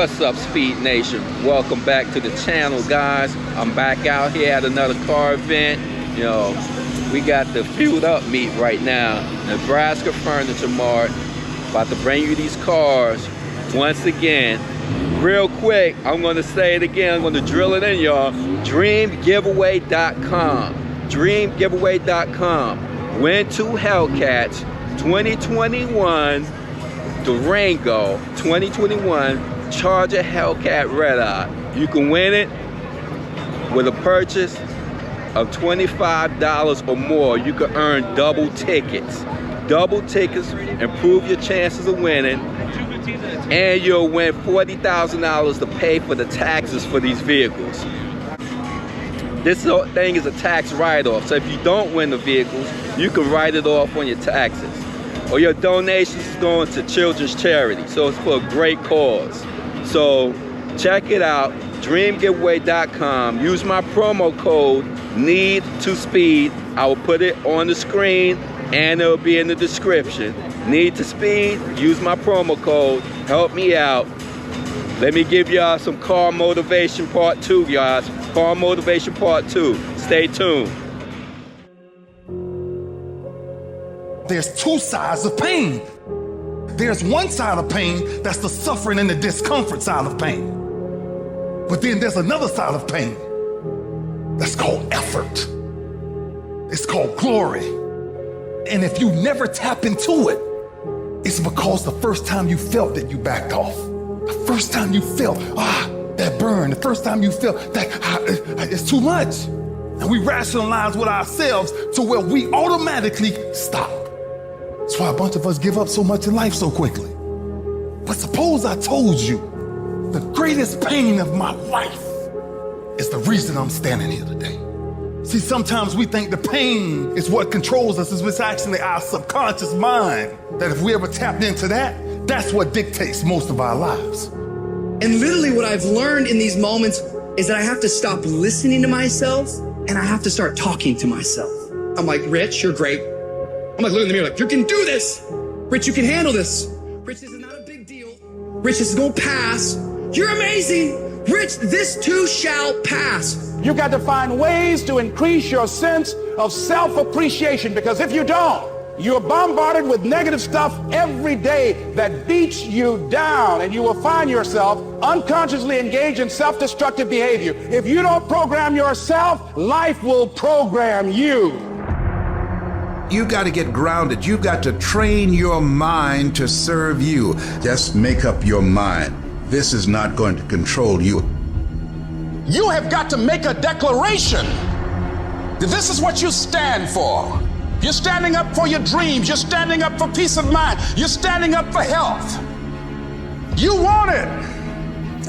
What's up, Speed Nation? Welcome back to the channel, guys. I'm back out here at another car event. You know, we got the Fueled Up meet right now. Nebraska Furniture Mart. About to bring you these cars once again. Real quick, I'm going to say it again. I'm going to drill it in, y'all. DreamGiveaway.com. DreamGiveaway.com. Win 2 Hellcats 2021 Durango 2021 Charger Hellcat Red Eye. You can win it with a purchase of $25 or more. You can earn double tickets. Double tickets, improve your chances of winning, and you'll win $40,000 to pay for the taxes for these vehicles. This thing is a tax write-off, so if you don't win the vehicles, you can write it off on your taxes. Or your donations is going to children's charity, so it's for a great cause. So check it out, DreamGiveaway.com. Use my promo code NEED2SPEED. I will put it on the screen and it'll be in the description. NEED2SPEED. Use my promo code. Help me out. Let me give y'all some car motivation part 2, guys. Car motivation part 2. Stay tuned. There's 2 sides of pain. There's one side of pain that's the suffering and the discomfort side of pain. But then there's another side of pain that's called effort. It's called glory. And if you never tap into it, it's because the first time you felt it, you backed off. The first time you felt, that burn. The first time you felt that it's too much. And we rationalize with ourselves to where we automatically stop. That's why a bunch of us give up so much in life so quickly. But suppose I told you the greatest pain of my life is the reason I'm standing here today. See, sometimes we think the pain is what controls us. It's actually our subconscious mind that if we ever tapped into that, that's what dictates most of our lives. And literally what I've learned in these moments is that I have to stop listening to myself and I have to start talking to myself. I'm like, Rich, you're great. I'm like, look in the mirror like, you can do this. Rich, you can handle this. Rich, this is not a big deal. Rich, this is gonna pass. You're amazing. Rich, this too shall pass. You got to find ways to increase your sense of self-appreciation, because if you don't, you're bombarded with negative stuff every day that beats you down, and you will find yourself unconsciously engaged in self-destructive behavior. If you don't program yourself, life will program you. You got to get grounded. You got to train your mind to serve you. Just make up your mind. This is not going to control you. You have got to make a declaration that this is what you stand for. You're standing up for your dreams. You're standing up for peace of mind. You're standing up for health. You want it,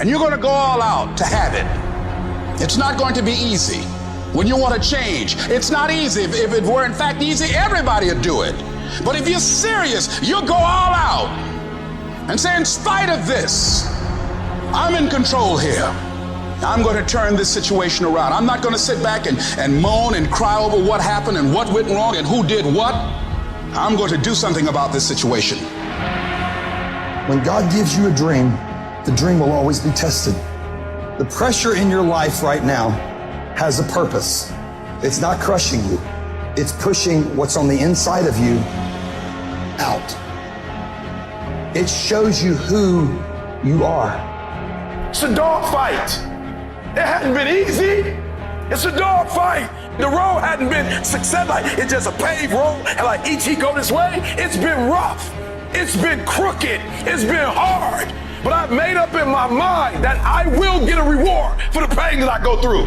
and you're going to go all out to have it. It's not going to be easy. When you want to change, it's not easy. If it were in fact easy, everybody would do it. But if you're serious, you'll go all out and say, in spite of this, I'm in control here. I'm going to turn this situation around. I'm not going to sit back and moan and cry over what happened and what went wrong and who did what. I'm going to do something about this situation. When God gives you a dream, the dream will always be tested. The pressure in your life right now has a purpose. It's not crushing you. It's pushing what's on the inside of you out. It shows you who you are. It's a dog fight. It hadn't been easy. It's a dog fight. The road hadn't been success, like it's just a paved road and like each he go this way. It's been rough. It's been crooked. It's been hard. But I've made up in my mind that I will get a reward for the pain that I go through.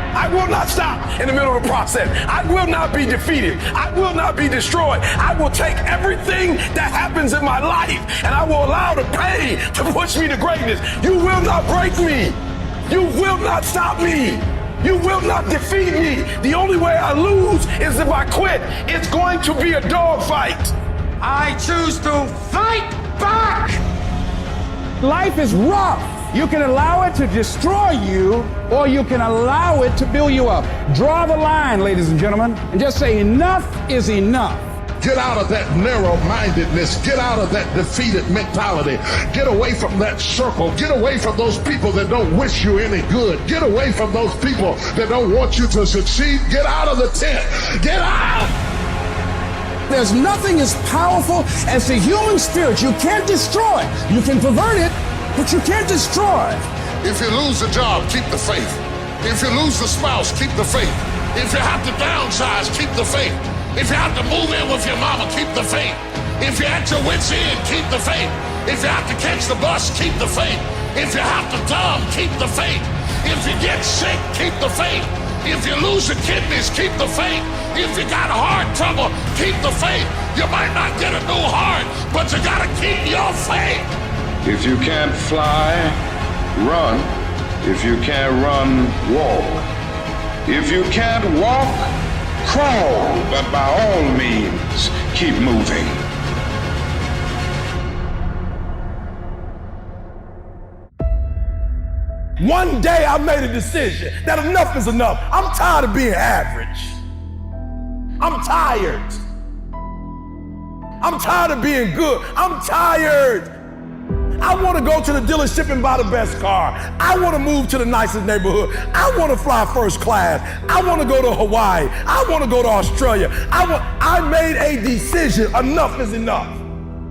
I will not stop in the middle of the process. I will not be defeated. I will not be destroyed. I will take everything that happens in my life and I will allow the pain to push me to greatness. You will not break me. You will not stop me. You will not defeat me. The only way I lose is if I quit. It's going to be a dog fight. I choose to fight back. Life is rough. You can allow it to destroy you, or you can allow it to build you up. Draw the line, ladies and gentlemen, and just say enough is enough. Get out of that narrow-mindedness. Get out of that defeated mentality. Get away from that circle. Get away from those people that don't wish you any good. Get away from those people that don't want you to succeed. Get out of the tent. Get out! There's nothing as powerful as the human spirit. You can't destroy it. You can pervert it, but you can't destroy it. If you lose the job, keep the faith. If you lose the spouse, keep the faith. If you have to downsize, keep the faith. If you have to move in with your mama, keep the faith. If you're at your wit's end, keep the faith. If you have to catch the bus, keep the faith. If you have to dumb, keep the faith. If you get sick, keep the faith. If you lose your kidneys, keep the faith. If you got heart trouble, keep the faith. You might not get a new heart, but you gotta keep your faith. If you can't fly, run. If you can't run, walk. If you can't walk, crawl, but by all means, keep moving. One day I made a decision that enough is enough. I'm tired of being average. I'm tired. I'm tired of being good. I'm tired. I want to go to the dealership and buy the best car. I want to move to the nicest neighborhood. I want to fly first class. I want to go to Hawaii. I want to go to Australia. I made a decision. Enough is enough.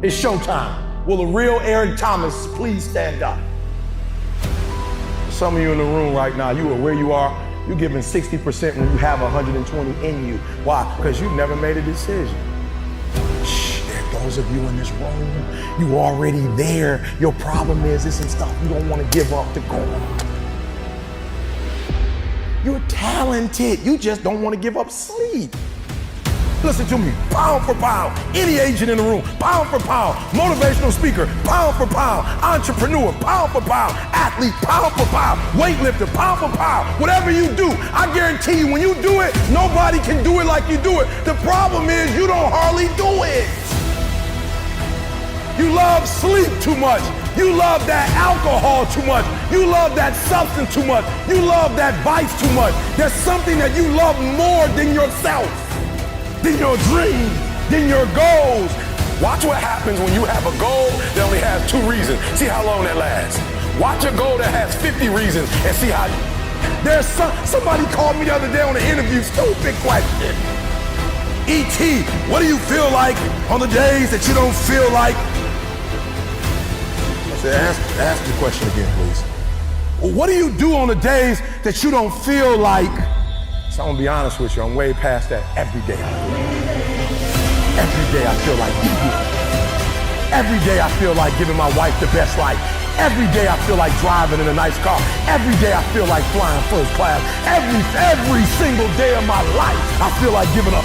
It's showtime. Will a real Eric Thomas please stand up? Some of you in the room right now, you are where you are. You're giving 60% when you have 120 in you. Why? Because you never made a decision. Those of you in this room, you already there. Your problem is this and stuff you don't want to give up to go on. You're talented. You just don't want to give up sleep. Listen to me, pound for pound, any agent in the room, pound for pound, motivational speaker, pound for pound, entrepreneur, pound for pound, athlete, pound for pound, weightlifter, pound for pound, whatever you do, I guarantee you when you do it, nobody can do it like you do it. The problem is you don't hardly do it. You love sleep too much. You love that alcohol too much. You love that substance too much. You love that vice too much. There's something that you love more than yourself, than your dreams, than your goals. Watch what happens when you have a goal that only has 2 reasons. See how long that lasts. Watch a goal that has 50 reasons and see how. There's somebody called me the other day on an interview, stupid question. E.T., what do you feel like on the days that you don't feel like? I said, ask the question again, please. Well, what do you do on the days that you don't feel like? So I'm gonna be honest with you, I'm way past that every day. Every day I feel like eating. Every day I feel like giving my wife the best life. Every day I feel like driving in a nice car. Every day I feel like flying first class. Every single day of my life, I feel like giving 100%.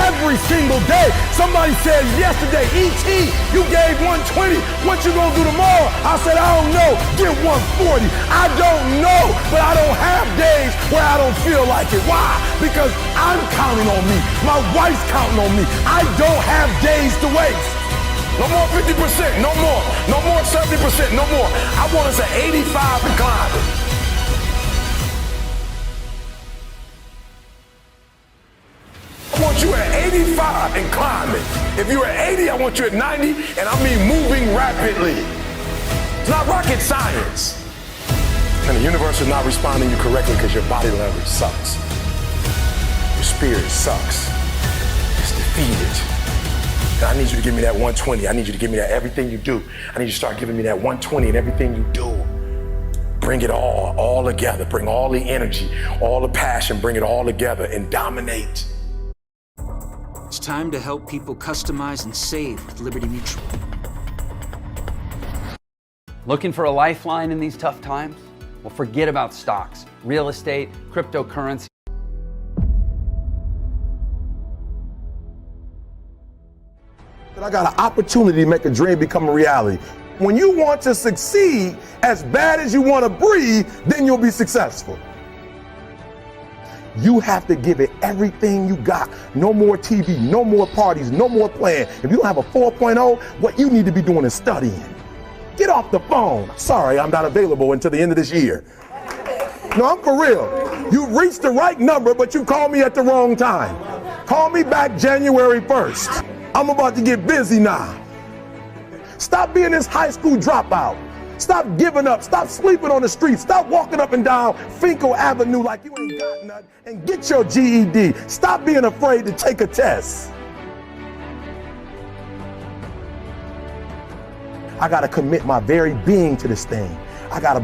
Every single day. Somebody said yesterday, E.T., you gave 120. What you gonna do tomorrow? I said, I don't know. Get 140. I don't know, but I don't have days where I don't feel like it. Why? Because I'm counting on me. My wife's counting on me. I don't have days to waste. No more 50%, no more. No more 70%, no more. I want us at 85 and climbing. I want you at 85 and climbing. If you're at 80, I want you at 90, and I mean moving rapidly. It's not rocket science. And the universe is not responding to you correctly because your body language sucks. Your spirit sucks. It's defeated. I need you to give me that 120. I need you to give me that everything you do. I need you to start giving me that 120 and everything you do. Bring it all together. Bring all the energy, all the passion, bring it all together and dominate. It's time to help people customize and save with Liberty Mutual. Looking for a lifeline in these tough times? Well, forget about stocks, real estate, cryptocurrency. I got an opportunity to make a dream become a reality. When you want to succeed as bad as you want to breathe, then you'll be successful. You have to give it everything you got. No more TV, no more parties, no more playing. If you don't have a 4.0, what you need to be doing is studying. Get off the phone. Sorry, I'm not available until the end of this year. No, I'm for real. You reached the right number, but you called me at the wrong time. Call me back January 1st. I'm about to get busy now. Stop being this high school dropout. Stop giving up. Stop sleeping on the street. Stop walking up and down Finkel Avenue like you ain't got nothing, and get your GED. Stop being afraid to take a test. I gotta commit my very being to this thing. I gotta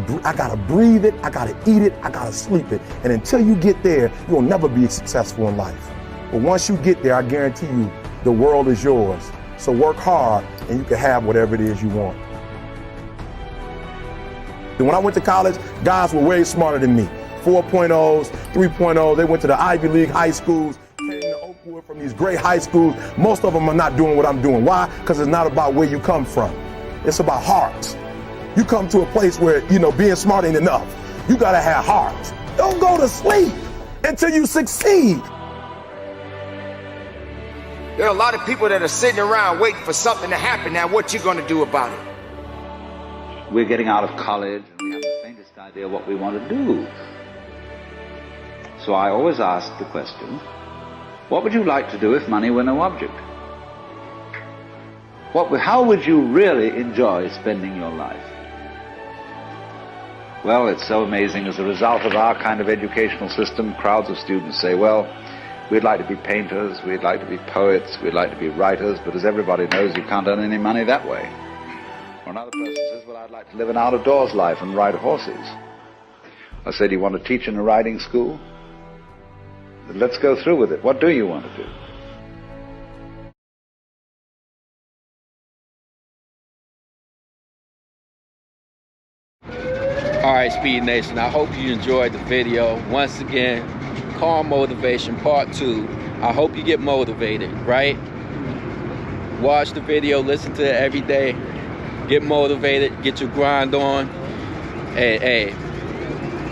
breathe it, I gotta eat it, I gotta sleep it. And until you get there, you'll never be successful in life. But once you get there, I guarantee you, the world is yours. So work hard and you can have whatever it is you want. And when I went to college, guys were way smarter than me. 4.0s, 3.0s, they went to the Ivy League high schools, came to Oakwood from these great high schools. Most of them are not doing what I'm doing. Why? Because it's not about where you come from. It's about heart. You come to a place where, being smart ain't enough. You gotta have heart. Don't go to sleep until you succeed. There are a lot of people that are sitting around waiting for something to happen. Now, what you gonna do about it? We're getting out of college and we have the faintest idea what we want to do. So I always ask the question, what would you like to do if money were no object? How would you really enjoy spending your life? Well, it's so amazing. As a result of our kind of educational system, crowds of students say, well, we'd like to be painters, we'd like to be poets, we'd like to be writers, but as everybody knows, you can't earn any money that way. Or another person says, well, I'd like to live an out-of-doors life and ride horses. I said, do you want to teach in a riding school? Let's go through with it. What do you want to do? All right, Speed Nation, I hope you enjoyed the video. Once again, Car Motivation Part 2. I hope you get motivated, right? Watch the video, listen to it every day. Get motivated, get your grind on. Hey,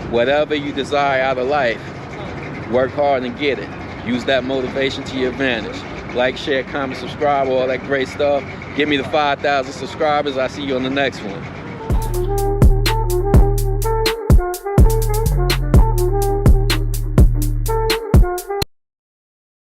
whatever you desire out of life, work hard and get it. Use that motivation to your advantage. Like, share, comment, subscribe, all that great stuff. Give me the 5,000 subscribers. I'll see you on the next one.